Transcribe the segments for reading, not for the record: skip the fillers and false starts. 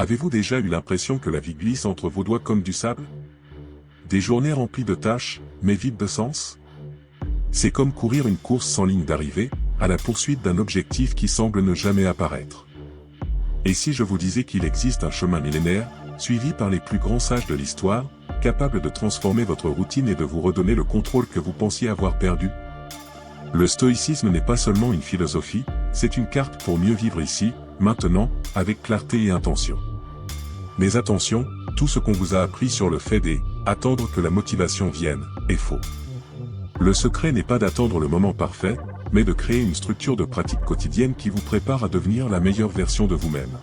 Avez-vous déjà eu l'impression que la vie glisse entre vos doigts comme du sable? Des journées remplies de tâches, mais vides de sens? C'est comme courir une course sans ligne d'arrivée, à la poursuite d'un objectif qui semble ne jamais apparaître. Et si je vous disais qu'il existe un chemin millénaire, suivi par les plus grands sages de l'histoire, capable de transformer votre routine et de vous redonner le contrôle que vous pensiez avoir perdu? Le stoïcisme n'est pas seulement une philosophie, c'est une carte pour mieux vivre ici, maintenant, avec clarté et intention. Mais attention, tout ce qu'on vous a appris sur le fait d'attendre que la motivation vienne, est faux. Le secret n'est pas d'attendre le moment parfait, mais de créer une structure de pratique quotidienne qui vous prépare à devenir la meilleure version de vous-même.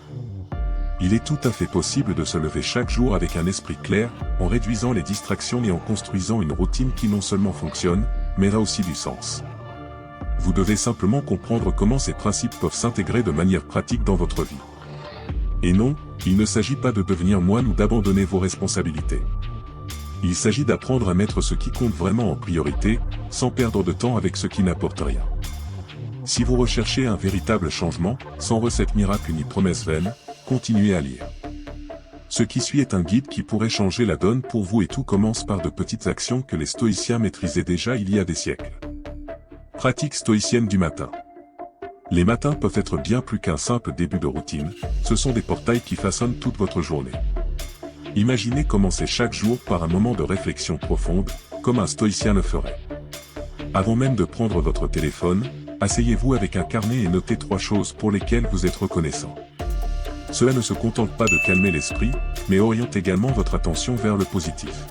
Il est tout à fait possible de se lever chaque jour avec un esprit clair, en réduisant les distractions et en construisant une routine qui non seulement fonctionne, mais a aussi du sens. Vous devez simplement comprendre comment ces principes peuvent s'intégrer de manière pratique dans votre vie. Et non, il ne s'agit pas de devenir moine ou d'abandonner vos responsabilités. Il s'agit d'apprendre à mettre ce qui compte vraiment en priorité, sans perdre de temps avec ce qui n'apporte rien. Si vous recherchez un véritable changement, sans recette miracle ni promesse vaine, continuez à lire. Ce qui suit est un guide qui pourrait changer la donne pour vous et tout commence par de petites actions que les stoïciens maîtrisaient déjà il y a des siècles. Pratique stoïcienne du matin. Les matins peuvent être bien plus qu'un simple début de routine, ce sont des portails qui façonnent toute votre journée. Imaginez commencer chaque jour par un moment de réflexion profonde, comme un stoïcien le ferait. Avant même de prendre votre téléphone, asseyez-vous avec un carnet et notez 3 choses pour lesquelles vous êtes reconnaissant. Cela ne se contente pas de calmer l'esprit, mais oriente également votre attention vers le positif.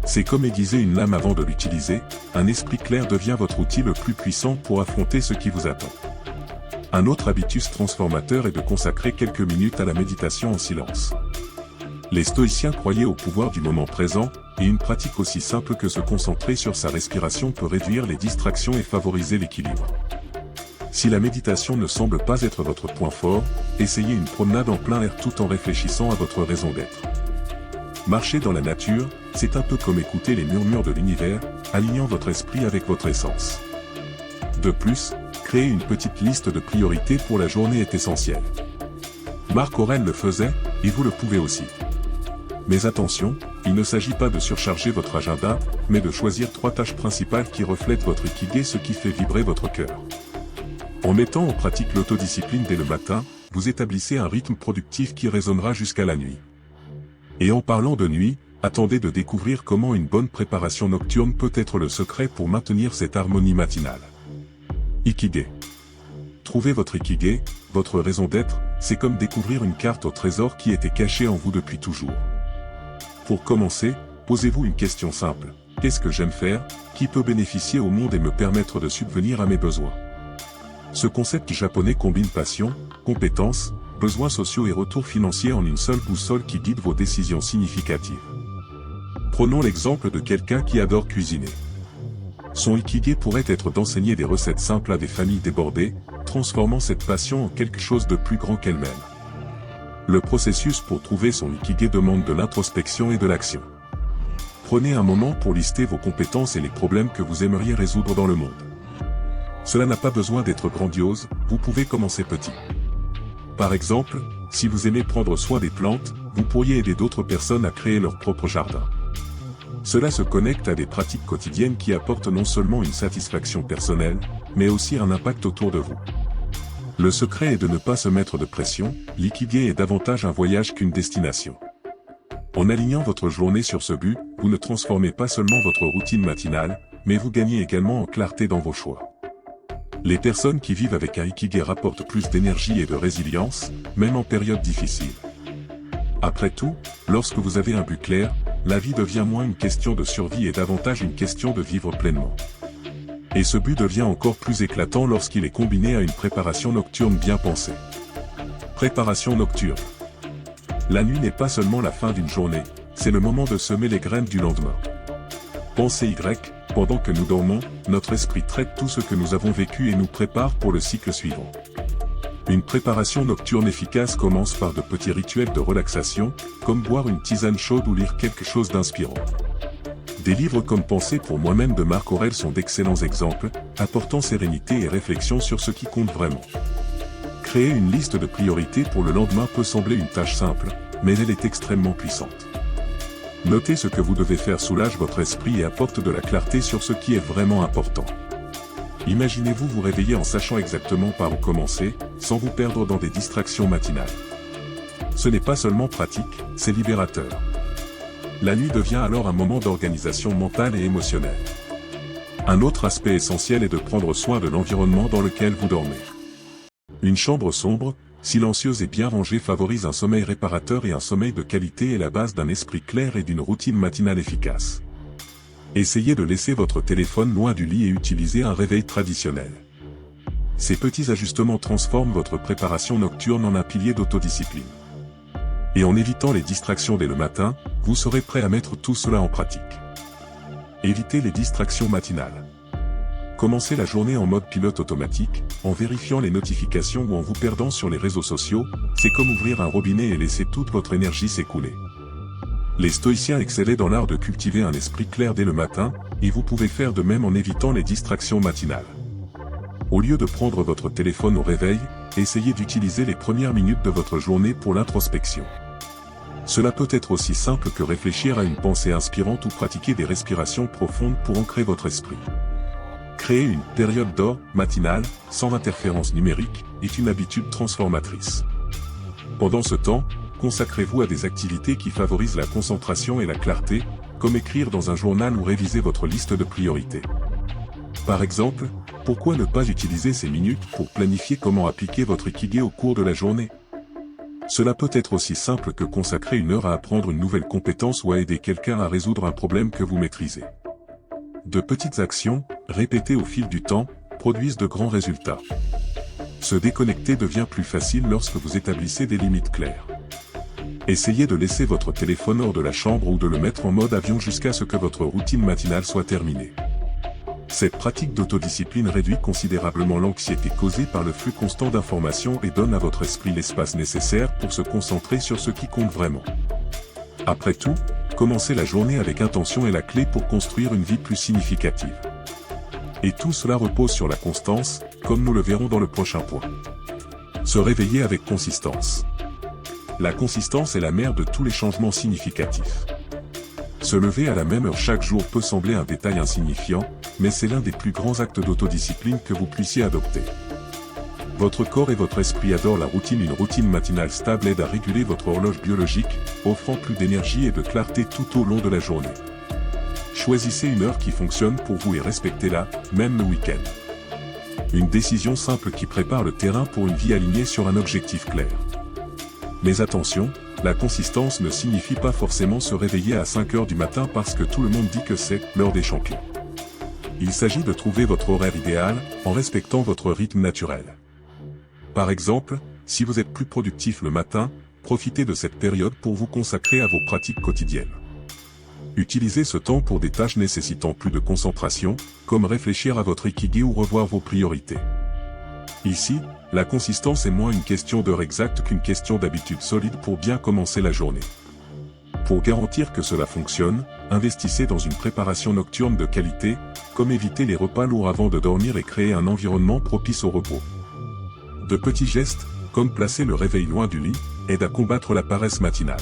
C'est comme aiguiser une lame avant de l'utiliser, un esprit clair devient votre outil le plus puissant pour affronter ce qui vous attend. Un autre habitus transformateur est de consacrer quelques minutes à la méditation en silence. Les stoïciens croyaient au pouvoir du moment présent, et une pratique aussi simple que se concentrer sur sa respiration peut réduire les distractions et favoriser l'équilibre. Si la méditation ne semble pas être votre point fort, essayez une promenade en plein air tout en réfléchissant à votre raison d'être. Marcher dans la nature, c'est un peu comme écouter les murmures de l'univers, alignant votre esprit avec votre essence. De plus, créer une petite liste de priorités pour la journée est essentiel. Marc Aurèle le faisait, et vous le pouvez aussi. Mais attention, il ne s'agit pas de surcharger votre agenda, mais de choisir 3 tâches principales qui reflètent votre ikigai, ce qui fait vibrer votre cœur. En mettant en pratique l'autodiscipline dès le matin, vous établissez un rythme productif qui résonnera jusqu'à la nuit. Et en parlant de nuit, attendez de découvrir comment une bonne préparation nocturne peut être le secret pour maintenir cette harmonie matinale. Ikigai. Trouver votre ikigai, votre raison d'être, c'est comme découvrir une carte au trésor qui était cachée en vous depuis toujours. Pour commencer, posez-vous une question simple. Qu'est-ce que j'aime faire, qui peut bénéficier au monde et me permettre de subvenir à mes besoins? Ce concept japonais combine passion, compétences, besoins sociaux et retours financiers en une seule boussole qui guide vos décisions significatives. Prenons l'exemple de quelqu'un qui adore cuisiner. Son ikigai pourrait être d'enseigner des recettes simples à des familles débordées, transformant cette passion en quelque chose de plus grand qu'elle-même. Le processus pour trouver son ikigai demande de l'introspection et de l'action. Prenez un moment pour lister vos compétences et les problèmes que vous aimeriez résoudre dans le monde. Cela n'a pas besoin d'être grandiose, vous pouvez commencer petit. Par exemple, si vous aimez prendre soin des plantes, vous pourriez aider d'autres personnes à créer leur propre jardin. Cela se connecte à des pratiques quotidiennes qui apportent non seulement une satisfaction personnelle, mais aussi un impact autour de vous. Le secret est de ne pas se mettre de pression, l'ikigai est davantage un voyage qu'une destination. En alignant votre journée sur ce but, vous ne transformez pas seulement votre routine matinale, mais vous gagnez également en clarté dans vos choix. Les personnes qui vivent avec un ikigai rapportent plus d'énergie et de résilience, même en période difficile. Après tout, lorsque vous avez un but clair, la vie devient moins une question de survie et davantage une question de vivre pleinement. Et ce but devient encore plus éclatant lorsqu'il est combiné à une préparation nocturne bien pensée. Préparation nocturne. La nuit n'est pas seulement la fin d'une journée, c'est le moment de semer les graines du lendemain. Pensée Y, pendant que nous dormons, notre esprit traite tout ce que nous avons vécu et nous prépare pour le cycle suivant. Une préparation nocturne efficace commence par de petits rituels de relaxation, comme boire une tisane chaude ou lire quelque chose d'inspirant. Des livres comme Pensée pour moi-même de Marc Aurèle sont d'excellents exemples, apportant sérénité et réflexion sur ce qui compte vraiment. Créer une liste de priorités pour le lendemain peut sembler une tâche simple, mais elle est extrêmement puissante. Noter ce que vous devez faire soulage votre esprit et apporte de la clarté sur ce qui est vraiment important. Imaginez-vous vous réveiller en sachant exactement par où commencer, sans vous perdre dans des distractions matinales. Ce n'est pas seulement pratique, c'est libérateur. La nuit devient alors un moment d'organisation mentale et émotionnelle. Un autre aspect essentiel est de prendre soin de l'environnement dans lequel vous dormez. Une chambre sombre, silencieuse et bien rangée favorise un sommeil réparateur et un sommeil de qualité est la base d'un esprit clair et d'une routine matinale efficace. Essayez de laisser votre téléphone loin du lit et utilisez un réveil traditionnel. Ces petits ajustements transforment votre préparation nocturne en un pilier d'autodiscipline. Et en évitant les distractions dès le matin, vous serez prêt à mettre tout cela en pratique. Évitez les distractions matinales. Commencez la journée en mode pilote automatique, en vérifiant les notifications ou en vous perdant sur les réseaux sociaux, c'est comme ouvrir un robinet et laisser toute votre énergie s'écouler. Les stoïciens excellaient dans l'art de cultiver un esprit clair dès le matin, et vous pouvez faire de même en évitant les distractions matinales. Au lieu de prendre votre téléphone au réveil, essayez d'utiliser les premières minutes de votre journée pour l'introspection. Cela peut être aussi simple que réfléchir à une pensée inspirante ou pratiquer des respirations profondes pour ancrer votre esprit. Créer une période d'or matinale, sans interférence numérique, est une habitude transformatrice. Pendant ce temps, consacrez-vous à des activités qui favorisent la concentration et la clarté, comme écrire dans un journal ou réviser votre liste de priorités. Par exemple, pourquoi ne pas utiliser ces minutes pour planifier comment appliquer votre Ikigai au cours de la journée? Cela peut être aussi simple que consacrer une heure à apprendre une nouvelle compétence ou à aider quelqu'un à résoudre un problème que vous maîtrisez. De petites actions, répétées au fil du temps, produisent de grands résultats. Se déconnecter devient plus facile lorsque vous établissez des limites claires. Essayez de laisser votre téléphone hors de la chambre ou de le mettre en mode avion jusqu'à ce que votre routine matinale soit terminée. Cette pratique d'autodiscipline réduit considérablement l'anxiété causée par le flux constant d'informations et donne à votre esprit l'espace nécessaire pour se concentrer sur ce qui compte vraiment. Après tout, commencer la journée avec intention est la clé pour construire une vie plus significative. Et tout cela repose sur la constance, comme nous le verrons dans le prochain point. Se réveiller avec consistance. La consistance est la mère de tous les changements significatifs. Se lever à la même heure chaque jour peut sembler un détail insignifiant, mais c'est l'un des plus grands actes d'autodiscipline que vous puissiez adopter. Votre corps et votre esprit adorent la routine. Une routine matinale stable aide à réguler votre horloge biologique, offrant plus d'énergie et de clarté tout au long de la journée. Choisissez une heure qui fonctionne pour vous et respectez-la, même le week-end. Une décision simple qui prépare le terrain pour une vie alignée sur un objectif clair. Mais attention, la consistance ne signifie pas forcément se réveiller à 5 heures du matin parce que tout le monde dit que c'est l'heure des champions. Il s'agit de trouver votre horaire idéal, en respectant votre rythme naturel. Par exemple, si vous êtes plus productif le matin, profitez de cette période pour vous consacrer à vos pratiques quotidiennes. Utilisez ce temps pour des tâches nécessitant plus de concentration, comme réfléchir à votre Ikigai ou revoir vos priorités. Ici, la consistance est moins une question d'heure exacte qu'une question d'habitude solide pour bien commencer la journée. Pour garantir que cela fonctionne, investissez dans une préparation nocturne de qualité, comme éviter les repas lourds avant de dormir et créer un environnement propice au repos. De petits gestes, comme placer le réveil loin du lit, aident à combattre la paresse matinale.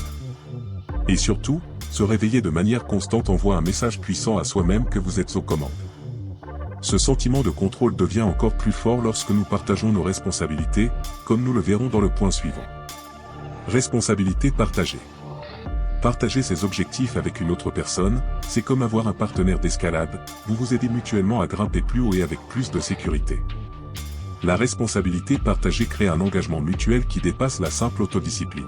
Et surtout, se réveiller de manière constante envoie un message puissant à soi-même que vous êtes aux commandes. Ce sentiment de contrôle devient encore plus fort lorsque nous partageons nos responsabilités, comme nous le verrons dans le point suivant. Responsabilité partagée. Partager ses objectifs avec une autre personne, c'est comme avoir un partenaire d'escalade, vous vous aidez mutuellement à grimper plus haut et avec plus de sécurité. La responsabilité partagée crée un engagement mutuel qui dépasse la simple autodiscipline.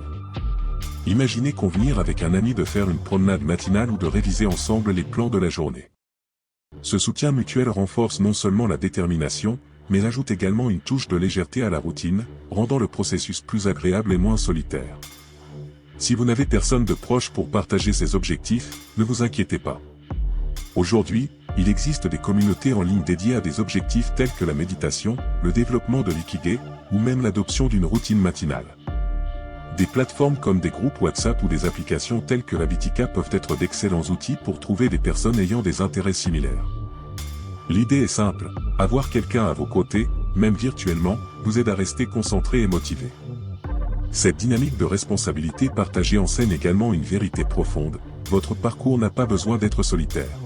Imaginez convenir avec un ami de faire une promenade matinale ou de réviser ensemble les plans de la journée. Ce soutien mutuel renforce non seulement la détermination, mais ajoute également une touche de légèreté à la routine, rendant le processus plus agréable et moins solitaire. Si vous n'avez personne de proche pour partager ces objectifs, ne vous inquiétez pas. Aujourd'hui, il existe des communautés en ligne dédiées à des objectifs tels que la méditation, le développement de l'ikigai, ou même l'adoption d'une routine matinale. Des plateformes comme des groupes WhatsApp ou des applications telles que Habitica peuvent être d'excellents outils pour trouver des personnes ayant des intérêts similaires. L'idée est simple, avoir quelqu'un à vos côtés, même virtuellement, vous aide à rester concentré et motivé. Cette dynamique de responsabilité partagée enseigne également une vérité profonde, votre parcours n'a pas besoin d'être solitaire.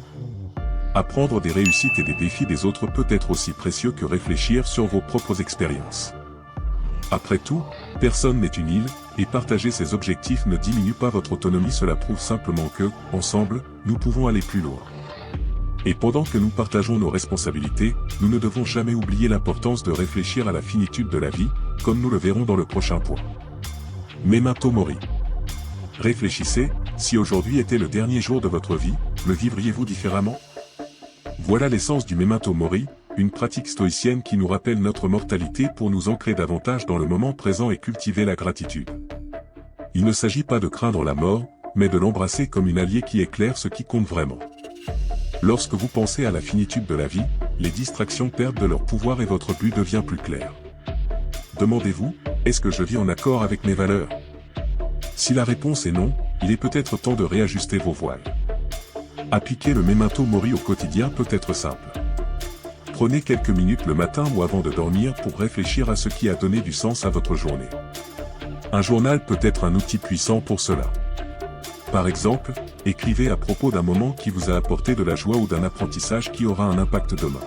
Apprendre des réussites et des défis des autres peut être aussi précieux que réfléchir sur vos propres expériences. Après tout, personne n'est une île, et partager ses objectifs ne diminue pas votre autonomie, cela prouve simplement que, ensemble, nous pouvons aller plus loin. Et pendant que nous partageons nos responsabilités, nous ne devons jamais oublier l'importance de réfléchir à la finitude de la vie, comme nous le verrons dans le prochain point. Memento Mori. Réfléchissez, si aujourd'hui était le dernier jour de votre vie, le vivriez-vous différemment? Voilà l'essence du Memento Mori, une pratique stoïcienne qui nous rappelle notre mortalité pour nous ancrer davantage dans le moment présent et cultiver la gratitude. Il ne s'agit pas de craindre la mort, mais de l'embrasser comme une alliée qui éclaire ce qui compte vraiment. Lorsque vous pensez à la finitude de la vie, les distractions perdent de leur pouvoir et votre but devient plus clair. Demandez-vous, est-ce que je vis en accord avec mes valeurs? Si la réponse est non, il est peut-être temps de réajuster vos voiles. Appliquer le Memento Mori au quotidien peut être simple. Prenez quelques minutes le matin ou avant de dormir pour réfléchir à ce qui a donné du sens à votre journée. Un journal peut être un outil puissant pour cela. Par exemple, écrivez à propos d'un moment qui vous a apporté de la joie ou d'un apprentissage qui aura un impact demain.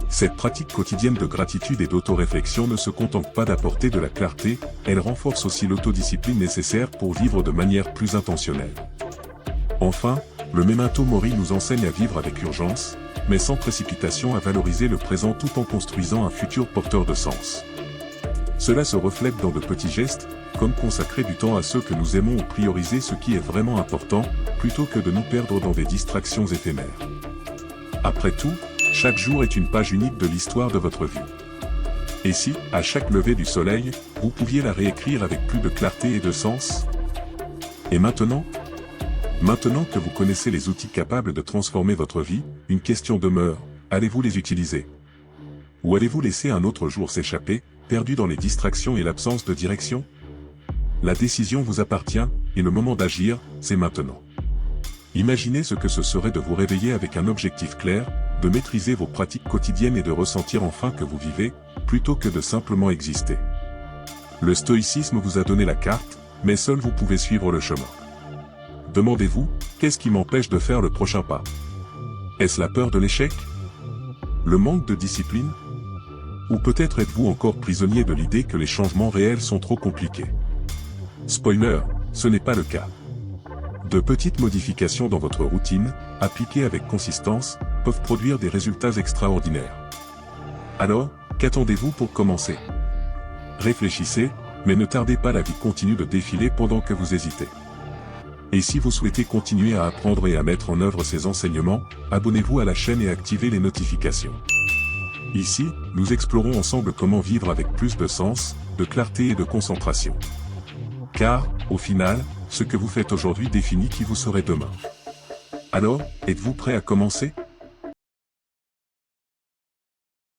Cette pratique quotidienne de gratitude et d'autoréflexion ne se contente pas d'apporter de la clarté, elle renforce aussi l'autodiscipline nécessaire pour vivre de manière plus intentionnelle. Enfin, le Memento Mori nous enseigne à vivre avec urgence, mais sans précipitation, à valoriser le présent tout en construisant un futur porteur de sens. Cela se reflète dans de petits gestes, comme consacrer du temps à ceux que nous aimons ou prioriser ce qui est vraiment important, plutôt que de nous perdre dans des distractions éphémères. Après tout, chaque jour est une page unique de l'histoire de votre vie. Et si, à chaque lever du soleil, vous pouviez la réécrire avec plus de clarté et de sens? Et maintenant? Maintenant que vous connaissez les outils capables de transformer votre vie, une question demeure, allez-vous les utiliser? Ou allez-vous laisser un autre jour s'échapper, perdu dans les distractions et l'absence de direction? La décision vous appartient, et le moment d'agir, c'est maintenant. Imaginez ce que ce serait de vous réveiller avec un objectif clair, de maîtriser vos pratiques quotidiennes et de ressentir enfin que vous vivez, plutôt que de simplement exister. Le stoïcisme vous a donné la carte, mais seul vous pouvez suivre le chemin. Demandez-vous, qu'est-ce qui m'empêche de faire le prochain pas? Est-ce la peur de l'échec? Le manque de discipline? Ou peut-être êtes-vous encore prisonnier de l'idée que les changements réels sont trop compliqués? Spoiler, ce n'est pas le cas. De petites modifications dans votre routine, appliquées avec consistance, peuvent produire des résultats extraordinaires. Alors, qu'attendez-vous pour commencer? Réfléchissez, mais ne tardez pas, la vie continue de défiler pendant que vous hésitez. Et si vous souhaitez continuer à apprendre et à mettre en œuvre ces enseignements, abonnez-vous à la chaîne et activez les notifications. Ici, nous explorons ensemble comment vivre avec plus de sens, de clarté et de concentration. Car, au final, ce que vous faites aujourd'hui définit qui vous serez demain. Alors, êtes-vous prêt à commencer ?